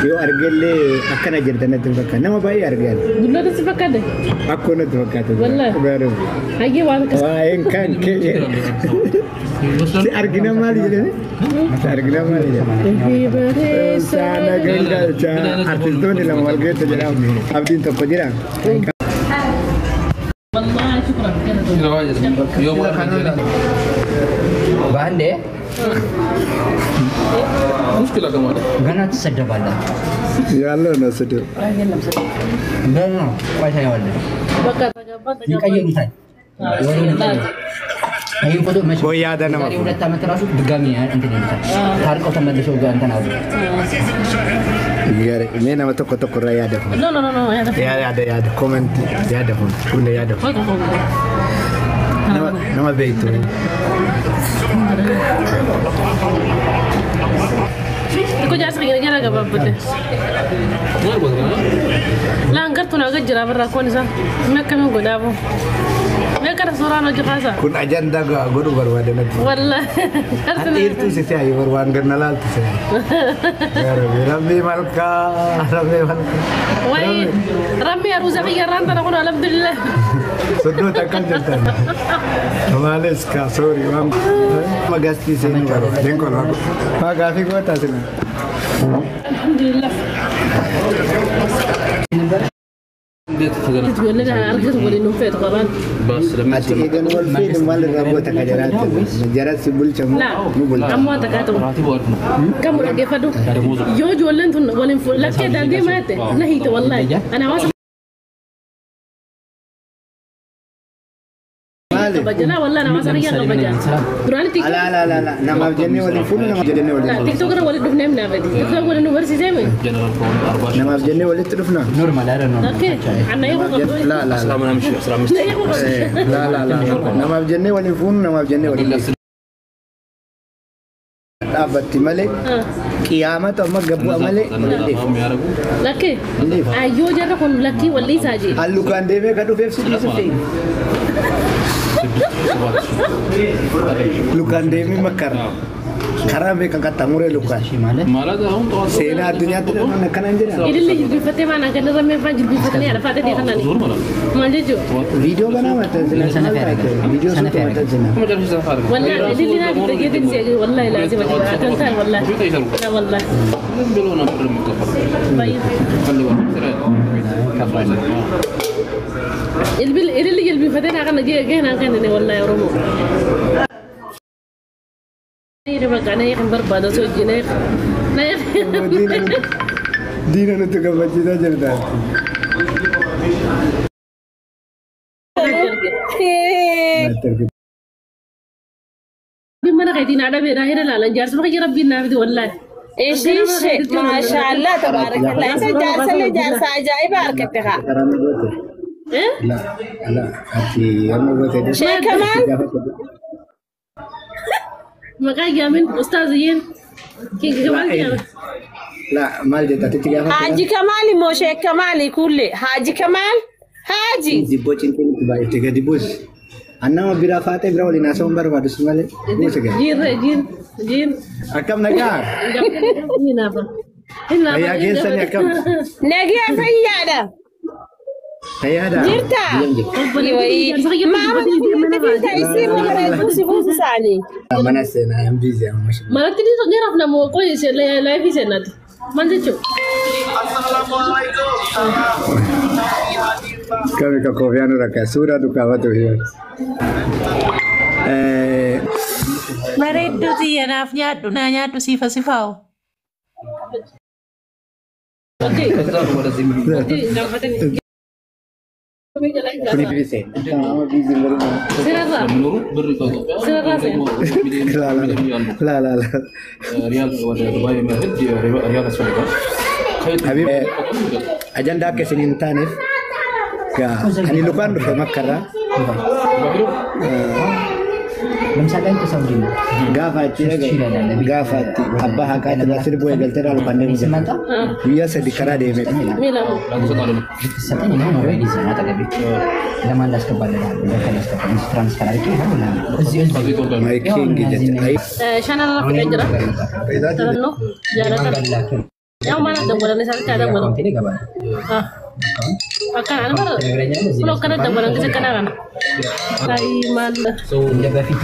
Yo argelle akkana jirta natti fakkaata. Nama baay'ee argan. Dullota si fakkaate? Akkoo natti fakkaata. Wallahi. Baru. Hayyee waan akkas. Waa'een kan kee. Si argina maali jedhani? Si argina maali jedhani? Saana gangalcha artistoonni lama wal geessa jedhamu. Abdiin tokko jira. Wallahi shukran. Bande? مشكلة كمان. Gana تصدق بالله. Ya Allah na sadu. Gana, kuat saya wallah. Bakat. Ni kayu ni saya. Ayo foto masuk. Oh ya ada nama. Dari udah tamat terus degami ya nanti nanti. Tarik kau tambah besok gantan aku. Ya, ini nama toko raya ada. No. Ya ada. Ya ada comment ya ada pun. Bunda ya ada. Nama baik tu. Kau jangan segera gak apa-apa deh. Lah angkat tu nak kerja apa rakon sah? Mereka mau goda apa? Mereka ada suara nak jasa. Kun ajanda ga godu baru ada nanti. Wallah. Hadir tu sih saya baru anggar nalal tu saya. Ya Rabbi malka. Wai, Rabbi harus aku rantan aku alhamdulillah. Sudah takkan jantan. Males ka sorry mam. Magasti sini baru. Jengkol aku. Magafi gua tak sini. Alhamdulillah. تقول لنا أرجع تقول إنه فات قران. بس لما Ati ikan wal film malah rambut tak kajaran. Jarat sebul cuma. لا kamu تكاتو kamu lagi fadu yo jualan tuh jualan full laki dan dia mati nah itu wallahi أنا wasap kebajalah wallahi أنا wasap yang kebajalah turun tik لا nama jenni wali full nama jenni wali. لا TikTok kan wali dufnem na bedi TikTok wali nu versi seme جنرال كون 14 Nama jenni wali terufna. Normal ada normal. oke أنا يقول لا اسلام نمشي اسلام مش لا يقول لا nama jenni wali full nama jenni wali. Abati male. Kiamat amma gabu male. هم يعرفوا laki ayo jangan kon laki wali saja Alukan dewe kadu fefsi di sini. Lukan dewe makar. Karena mereka kata murah lukan. Mana? ما لا هم طوال Sena dunia tidak mana kan anjir. ini lagi lebih fatih mana kan ramai fan lebih fatih ni ada fatih di kanan زور ملا mana jo Video kan apa tuh? Sana fair. Video Sana sudah fair. ada sana. ما تعرف ايش صار والله اللي انا بتجي تنسي والله لازم اجيب كان والله لا والله من بلونا كل مكفر طيب خلي بالك ترى اللي يلبي فتنا كان جينا كان والله يا رمو ini makanya yang berbeda so jenek nah ya Dina itu kapan cita cerita? gimana kayak dina ada beda akhirnya lah lancar sama kayak Rabbi nabi والله ايش ما شاء الله تبارك الله انت جالسه اللي جالسه عجائب اركتها Karena gue eh lah, hati yang gue tadi. شيء كمان makanya jamin ustaz yin kemana Lah, mal jatuh tiga apa? حاجي كمالي مو شيء كمالي كله حاجي كمال حاجي Dibo cinta itu baik tiga dibus. Anak mau bira fatih bira wali nasa umbar waduh semale. Bus kan? jin Akam nagar. ini apa ini apa Ayah gesan akam. نجي فياده Ayah ada. جرتا ما انت يصير ولا تسيبوه ثاني Mana sena yang busy yang masih. malah tadi so nyerap nama kau live sih nanti mana cuy Kami ke Koviano rakyat surah duka waktu itu. Bareedduu xiyya naaf nyaadhu naa nyaadhu siifa sifaawu. oke Kuni busy. Kamu busy baru. serasa menurut beri kau La. ريال ولا دبي من هدي ريال اسفل Habib, agenda ke Senin Tanif. Ya, ani lupan rumah makara. Lamsagan ko sa ujin. Gafati. Abba hakat nasir boy galtera lupan demi. Semanta? Biya sedikara deh. mila Sa tingin mo ready sa nata gabi. Laman das ka bala. Laman ka pa transfer ay ki wala. Mai king gitu. channel apa aja lah terus no jalan Yang mana tembalan di sana ada mana? Ini kapan? Ah. Akan ada. Kalau kada tembalan di sana kan. Kai mana? So, udah berarti